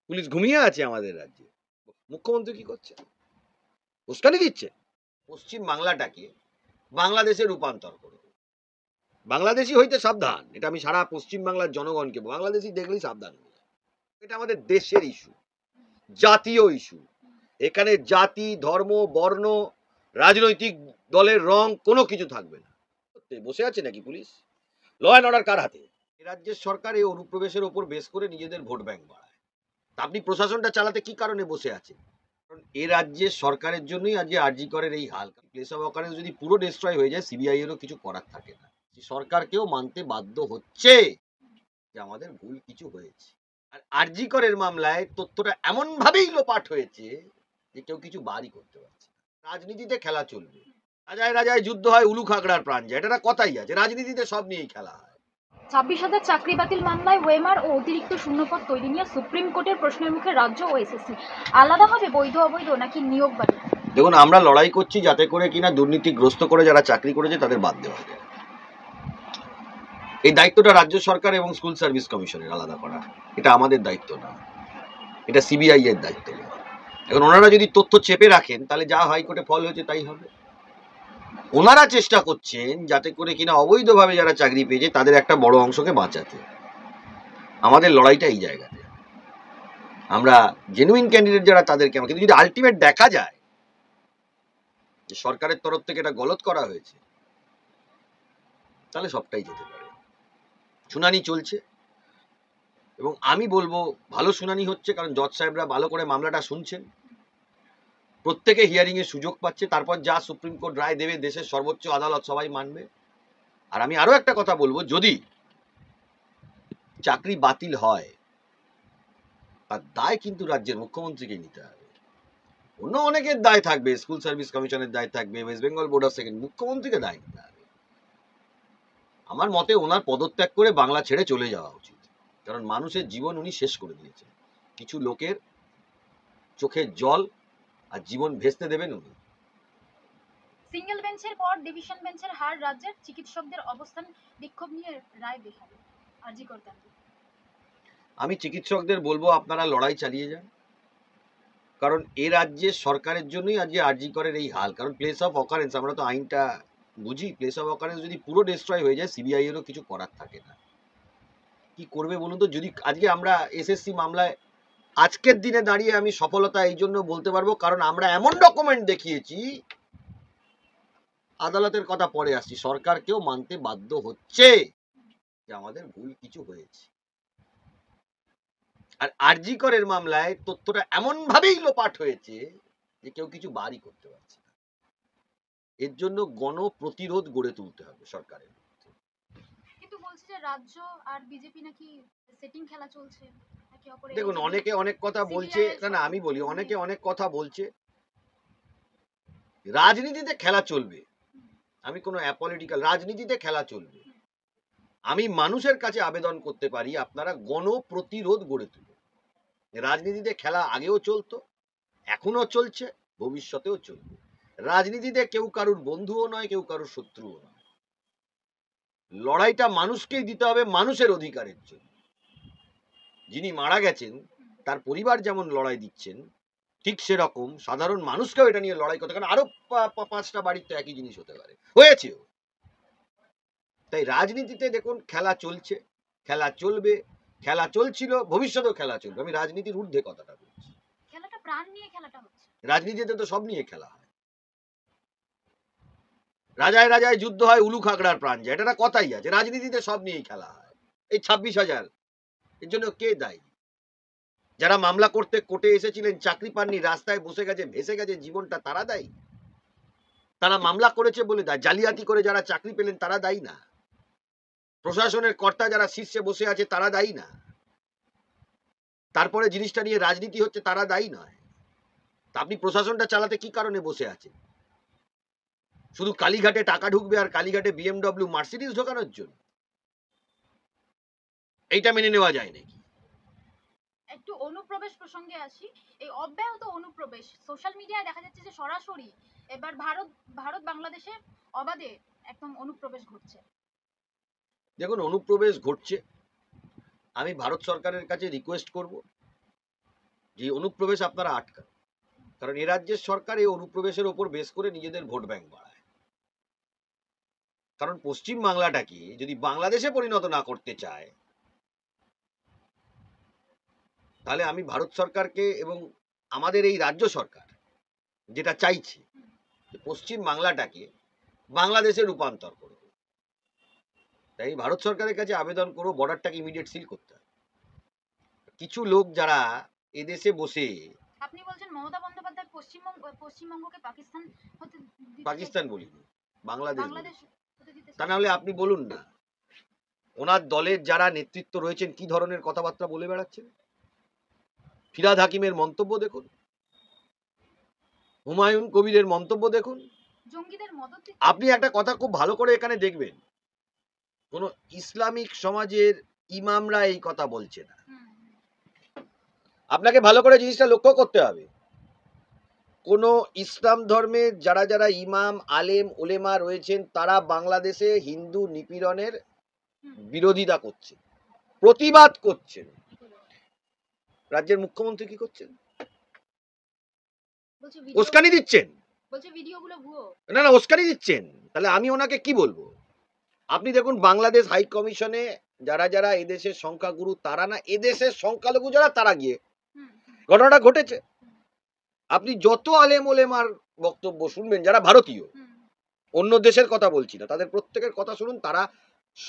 Police ঘুমিয়ে আছে আমাদের রাজ্যে। মুখ্যমন্ত্রী কি করছে? উস্কানি দিচ্ছে। পশ্চিম বাংলাটাকে বাংলাদেশে রূপান্তর করবে। বাংলাদেশি হইতে সাবধান, এটা আমি সারা পশ্চিম বাংলার জনগণকে, বাংলাদেশি দেখলেই সাবধান। এটা আমাদের দেশের ইস্যু, জাতীয় ইস্যু। এখানে জাতি, ধর্ম, বর্ণ, রাজনৈতিক দলের রং কোনো কিছু থাকবে না। বসে আছে নাকি পুলিশ? ল অ্যান্ড অর্ডার কার হাতে? রাজ্যের সরকার এই অনুপ্রবেশের ওপর বেশ করে নিজেদের ভোট ব্যাংক বাড়ায়। আপনি প্রশাসনটা চালাতে কি কারণে বসে আছেন? কারণ এ রাজ্যের সরকারের জন্যই আজকে আরজি করের এই হাল। প্লেস অফ অকারেন্স যদি পুরো ডিস্ট্রয় হয়ে যায়, সিবিআই এরও কিছু করার থাকে না। সরকারকেও মানতে বাধ্য হচ্ছে যে আমাদের ভুল কিছু হয়েছে। আর আরজি করের মামলায় তথ্যটা এমন ভাবেই লোপাট হয়েছে যে কেউ কিছু বারই করতে পারছে না। রাজনীতিতে খেলা চলবে। রাজায় রাজায় যুদ্ধ হয়, উলু খাগড়ার প্রাণ যায়, এটা কথাই আছে। রাজনীতিতে সব নিয়েই খেলা হয়। 26,000 চাকরি বাতিল মামলায় ওয়েমার ও অতিরিক্ত শূন্যপদ তৈরি নিয়ে সুপ্রিম কোর্টের প্রশ্নের মুখে রাজ্য ও এসএসসি। আলাদাভাবে বৈধ অবৈধ নাকি নিয়োগ বাতিল? দেখুন, আমরা লড়াই করছি যাতে করে কিনা দুর্নীতিগ্রস্ত করে যারা চাকরি করেছে তাদের বাদ দেওয়া যায়। এই দায়িত্বটা রাজ্য সরকার এবং স্কুল সার্ভিস কমিশনের আলাদা করা, এটা আমাদের দায়িত্ব না, এটা সিবিআই এর দায়িত্ব না। এখন ওনারা যদি তথ্য চেপে রাখেন তাহলে যা হাইকোর্টে ফল হয়েছে তাই হবে। ওনারা চেষ্টা করছেন যাতে করে কিনা অবৈধভাবে যারা চাকরি পেয়েছে তাদের একটা বড় অংশকে বাঁচাতে। আমাদের লড়াইটা এই জায়গাতে। আমরা জেনুইন ক্যান্ডিডেট যারা তাদেরকে, কিন্তু যদি আলটিমেট দেখা যায় যে সরকারের তরফ থেকে এটা গলত করা হয়েছে, তাহলে সবটাই যেতে পারে। শুনানি চলছে এবং আমি বলবো ভালো শুনানি হচ্ছে, কারণ জজ সাহেবরা ভালো করে মামলাটা শুনছেন, প্রত্যেকে হিয়ারিং এর সুযোগ পাচ্ছে। তারপর যা সুপ্রিম কোর্ট রায় দেবে দেশের সর্বোচ্চ আদালত সবাই মানবে। আর আমি আরো একটা কথা বলবো, যদি চাকরি বাতিল হয় তার দায় কিন্তু রাজ্যের মুখ্যমন্ত্রীকে নিতে হবে। অন্য অনেকের দায় থাকবে, স্কুল সার্ভিস কমিশনের দায় থাকবে, West Bengal board of second, মুখ্যমন্ত্রীকে দায় নিতে হবে। আমার মতে ওনার পদত্যাগ করে বাংলা ছেড়ে চলে যাওয়া উচিত, কারণ মানুষের জীবন উনি শেষ করে দিয়েছেন। কিছু লোকের চোখের জল আর জীবন ভেস্তে দেবেন উনি। সিঙ্গেল বেঞ্চের পর ডিভিশন বেঞ্চের হার রাজ্যের, চিকিৎসকদের অবস্থান বিক্ষোভ নিয়ে রায় বেহাল। আরজি করতে আমি চিকিৎসকদের বলবো আপনারা লড়াই চালিয়ে যান, কারণ এ রাজ্যের সরকারের জন্যই আজকে আরজি করের এই হাল। কারণ প্লেস অফ অকারেন্স, আমরা তো আইনটা বুঝি, প্লেস অফ অকারেন্স যদি পুরো ডিস্ট্রয় হয়ে যায় সিবিআই এরও কিছু করার থাকে না। কি করবে বলুন তো? যদি আজকে আমরা এসএসসি মামলায় আজকের দিনে দাঁড়িয়ে আমি সফলতা এই জন্য বলতে পারবো কারণ আমরা এমন ডকুমেন্ট দেখিয়েছি, আদালতের কথা পরে আসছি, সরকারকেও মানতে বাধ্য হচ্ছে যে আমাদের ভুল কিছু হয়েছে। আর আরজি করের মামলায় তথ্যটা এমন ভাবেই লোপাট হয়েছে যে কেউ কিছু বারই করতে পারছে না। এর জন্য গণ প্রতিরোধ গড়ে তুলতে হবে সরকারের। কিন্তু বলছে যে রাজ্য আর বিজেপি নাকি সেটিং খেলা চলছে। দেখুন, অনেকে অনেক কথা বলছে, না আমি বলি, অনেকে অনেক কথা বলছে। রাজনীতিতে খেলা চলবে, আমি কোনো অ্যাপলিটিক্যাল, রাজনীতিতে খেলা চলবে। আমি মানুষের কাছে আবেদন করতে পারি আপনারা গণ প্রতিরোধ গড়ে তুলুন। রাজনীতিতে খেলা আগেও চলতো, এখনো চলছে, ভবিষ্যতেও চলবে। রাজনীতিতে কেউ কারুর বন্ধুও নয়, কেউ কারুর শত্রুও নয়। লড়াইটা মানুষকেই দিতে হবে মানুষের অধিকারের জন্য। যিনি মারা গেছেন তার পরিবার যেমন লড়াই দিচ্ছেন, ঠিক সেরকম সাধারণ মানুষকেও এটা নিয়ে লড়াই করতে, কারণ আরো 5টা বাড়ির তো একই জিনিস হতে পারে, হয়েছেও। তাই রাজনীতিতে দেখুন খেলা চলছে, খেলা চলবে, খেলা চলছিল, ভবিষ্যতেও খেলা চলবে। আমি রাজনীতির ঊর্ধ্বে কথাটা বলছি। খেলাটা প্রাণ নিয়ে খেলাটা হচ্ছে। রাজনীতিতে তো সব নিয়ে খেলা হয়। রাজায় রাজায় যুদ্ধ হয়, উলু খাগড়ার প্রাণ যায়, এটা কথাই আছে। রাজনীতিতে সব নিয়েই খেলা হয়। এই 26,000 এর জন্য কে দায়ী? যারা মামলা করতে কোর্টে এসেছিলেন, চাকরি পাননি, রাস্তায় বসে গেছে, ভেসে গেছে জীবনটা, তারা দায়ী? তারা মামলা করেছে বলে দায়? জালিয়াতি করে যারা চাকরি পেলেন তারা দায়ী না? প্রশাসনের কর্তা যারা শীর্ষে বসে আছে তারা দায়ী না? তারপরে জিনিসটা নিয়ে রাজনীতি হচ্ছে, তারা দায়ী নয়? তা আপনি প্রশাসনটা চালাতে কি কারণে বসে আছেন? শুধু কালীঘাটে টাকা ঢুকবে আর কালীঘাটে বিএমডব্লিউ মার্সিডিজ ঢোকানোর জন্য? এইটা মেনে নেওয়া যায় নাকি? একটু অনুপ্রবেশ প্রসঙ্গে আসি। এই অব্যাহত অনুপ্রবেশ সোশ্যাল মিডিয়ায় দেখা যাচ্ছে যে সরাসরি এবার ভারত বাংলাদেশে অবাধে একদম অনুপ্রবেশ ঘটছে। দেখুন, অনুপ্রবেশ ঘটছে। আমি ভারত সরকারের কাছে রিকোয়েস্ট করব যে অনুপ্রবেশ আপনারা আটকান, কারণ এ রাজ্যের সরকার এই অনুপ্রবেশের ওপর বেস করে নিজেদের ভোট ব্যাংক বাড়ায়। কারণ পশ্চিম বাংলাটাকে যদি বাংলাদেশে পরিণত না করতে চায়, তাহলে আমি ভারত সরকারকে এবং আমাদের এই রাজ্য সরকার যেটা চাইছে, যে পশ্চিম বাংলাটাকে বাংলাদেশে রূপান্তর করব। তাই ভারত সরকারের কাছে আবেদন করবো বর্ডারটাকে ইমিডিয়েট সিল করতে হবে। কিছু লোক যারা এদেশে বসে, আপনি বলছেন মমতা বন্দ্যোপাধ্যায় পশ্চিমবঙ্গকে পাকিস্তান হতে দিতে পাকিস্তান চাইছেন? বলিনি, বাংলাদেশ বলি। বাংলাদেশ হতে দিতে তা না হলে আপনি বলুন না, ওনার দলের যারা নেতৃত্ব রয়েছেন কি ধরনের কথাবার্তা বলে বেড়াচ্ছেন। ফিরহাদ হাকিমের মন্তব্য দেখুন, হুমায়ুন কবিরের মন্তব্য দেখুন। জঙ্গিদের মদত দিচ্ছে। আপনি একটা কথা খুব ভালো করে এখানে দেখবেন, কোন ইসলামিক সমাজের ইমামরা এই কথা বলছে না। আপনাকে ভালো করে জিনিসটা লক্ষ্য করতে হবে। কোন ইসলাম ধর্মের যারা যারা ইমাম আলেম ওলেমা রয়েছেন, তারা বাংলাদেশে হিন্দু নিপীড়নের বিরোধিতা করছেন, প্রতিবাদ করছেন। রাজ্যের মুখ্যমন্ত্রী কি করছেন? বলছে উস্কানি দিচ্ছেন। বলছে ভিডিওগুলো ভুয়ো। না না, উস্কানি দিচ্ছেন। তাহলে আমি ওনাকে কি বলবো? আপনি দেখুন বাংলাদেশ হাই কমিশনে যারা যারা এদেশের সংখ্যাগুরু, তারা না, এদেশের সংখ্যালঘু যারা, তারা গিয়ে ঘটনাটা ঘটেছে। আপনি যত আলেম ওলেমার বক্তব্য শুনবেন, যারা ভারতীয়, অন্য দেশের কথা বলছি না, তাদের প্রত্যেকের কথা শুনুন, তারা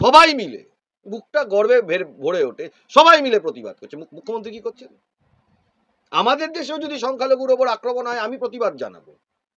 সবাই মিলে বুকটা গর্বে ভরে ওঠে, সবাই মিলে প্রতিবাদ করছে। মুখ্যমন্ত্রী কি করছেন? আমাদের দেশেও যদি সংখ্যালঘুর ওপর আক্রমণ হয়, আমি প্রতিবাদ জানাবো।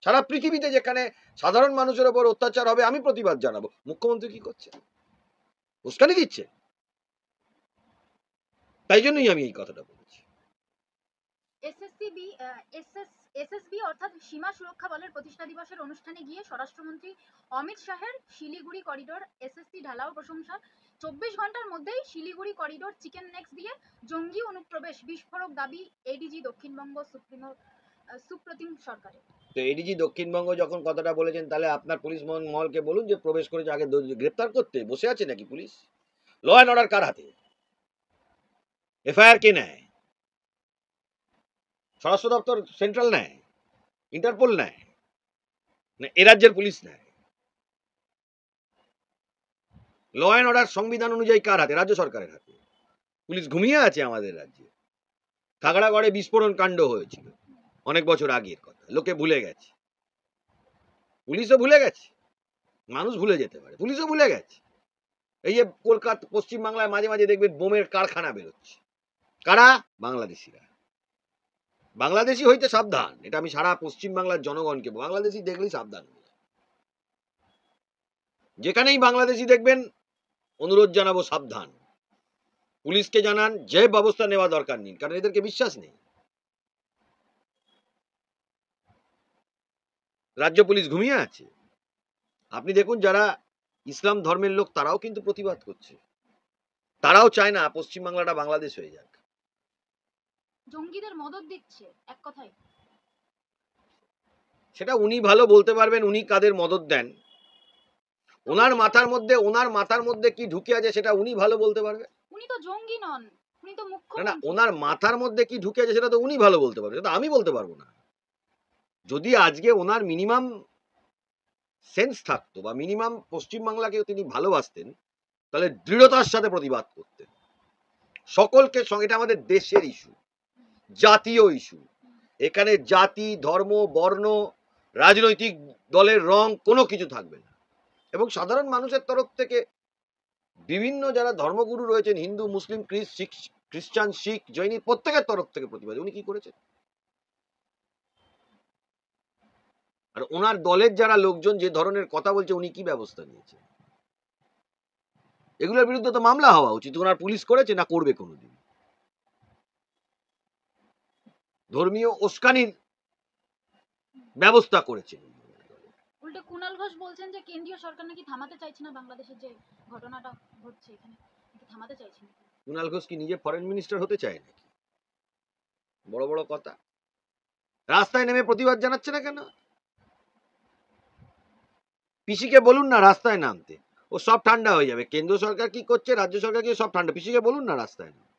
সারা পৃথিবীতে যেখানে সাধারণ মানুষের ওপর অত্যাচার হবে, আমি প্রতিবাদ জানাবো। মুখ্যমন্ত্রী কি করছে? উস্কানি দিচ্ছে। তাই জন্যই আমি এই কথাটা বলেছি। এসএসবি অর্থাৎ সীমা সুরক্ষা বলের প্রতিষ্ঠা দিবসের অনুষ্ঠানে গিয়ে স্বরাষ্ট্রমন্ত্রী অমিত শাহের শিলিগুড়ি করিডোর এসএসসি ঢালাও প্রশংসা। 24 ঘন্টার মধ্যেই শিলিগুড়ি করিডোর চিকেন নেক্স দিয়ে জঙ্গি অনুপ্রবেশ বিস্ফোরক দাবি এডিজি দক্ষিণবঙ্গ সুপ্রতিম সরকারের। তো এডিজি দক্ষিণবঙ্গ যখন কথাটা বলেছেন, তাহলে আপনার পুলিশ মহলকে বলুন যে প্রবেশ করেছে, আগে গ্রেপ্তার করতে। বসে আছে নাকি পুলিশ? ল অ্যান্ড অর্ডার কার হাতে? এফআইআর কে নেয়? স্বরাষ্ট্র দপ্তর সেন্ট্রাল নেয়, ইন্টারপোল নেয়, না এ রাজ্যের পুলিশ নেয়? ল অ্যান্ড অর্ডার সংবিধান অনুযায়ী কার হাতে? রাজ্য সরকারের হাতে। পুলিশ ঘুমিয়ে আছে আমাদের রাজ্যে। খাগড়াগড়ে বিস্ফোরণ কাণ্ড হয়েছিল অনেক বছর আগের কথা, লোকে ভুলে গেছে। পুলিশও ভুলে গেছে, মানুষ ভুলে যেতে পারে, পুলিশও ভুলে গেছে। এই যে কলকাতা পশ্চিমবাংলায় মাঝে মাঝে দেখবেন বোমের কারখানা বেরোচ্ছে, কারা? বাংলাদেশিরা। বাংলাদেশি হইতে সাবধান, এটা আমি সারা পশ্চিমবাংলার জনগণকে, বাংলাদেশি দেখলেই সাবধান। যেখানেই বাংলাদেশি দেখবেন অনুরোধ জানাবো সাবধান। পুলিশকে জানান যে ব্যবস্থা নেওয়া দরকার নিন, কারণ এদেরকে বিশ্বাস নেই। রাজ্য পুলিশ ঘুমিয়ে আছে। আপনি দেখুন যারা ইসলাম ধর্মের লোক, তারাও কিন্তু প্রতিবাদ করছে। তারাও চায় না পশ্চিমবাংলাটা বাংলাদেশ হয়ে যাক। জঙ্গিদের মদত দিচ্ছে এক কথায়। সেটা উনি ভালো বলতে পারবেন, উনি কাদের মদত দেন। ওনার মাথার মধ্যে কি ঢুকে আছে সেটা উনি ভালো বলতে পারবেন। উনি তো জঙ্গি নন, উনি তো না মুখ্যমন্ত্রী। না, ওনার মাথার মধ্যে কি ঢুকে আছে সেটা তো উনি ভালো বলতে পারবেন, সেটা আমি বলতে পারবো না। যদি আজকে ওনার মিনিমাম সেন্স থাকতো, বা মিনিমাম পশ্চিমবাংলাকে তিনি ভালোবাসতেন, তাহলে দৃঢ়তার সাথে প্রতিবাদ করতেন সকলকে সঙ্গে। এটা আমাদের দেশের ইস্যু, জাতীয় ইস্যু। এখানে জাতি, ধর্ম, বর্ণ, রাজনৈতিক দলের রং কোনো কিছু থাকবে না। এবং সাধারণ মানুষের তরফ থেকে বিভিন্ন যারা ধর্মগুরু রয়েছেন, হিন্দু, মুসলিম, খ্রিস্টান, শিখ, জৈনী, প্রত্যেকের তরফ থেকে প্রতিবাদ। উনি কি করেছেন? আর ওনার দলের যারা লোকজন যে ধরনের কথা বলছে, উনি কি ব্যবস্থা নিয়েছে? এগুলোর বিরুদ্ধে তো মামলা হওয়া উচিত। ওনার পুলিশ করেছে না করবে কোনোদিন? ধর্মীয় উস্কানির ব্যবস্থা করেছে। উল্টে কুণাল ঘোষ বলছেন যে কেন্দ্রীয় সরকার নাকি থামাতে চাইছে না বাংলাদেশের যে ঘটনাটা ঘটছে এখানে, থামাতে চাইছে না। কুণাল ঘোষ কি নিজে ফরেন মিনিস্টার হতে চায় নাকি? বড় বড় কথা। রাস্তায় নেমে প্রতিবাদ জানাচ্ছে না কেন? পিসিকে বলুন না রাস্তায় নামতে, ও সব ঠান্ডা হয়ে যাবে। কেন্দ্র সরকার কি করছে, রাজ্য সরকার কি, সব ঠান্ডা। পিসিকে বলুন না রাস্তায় নামতে।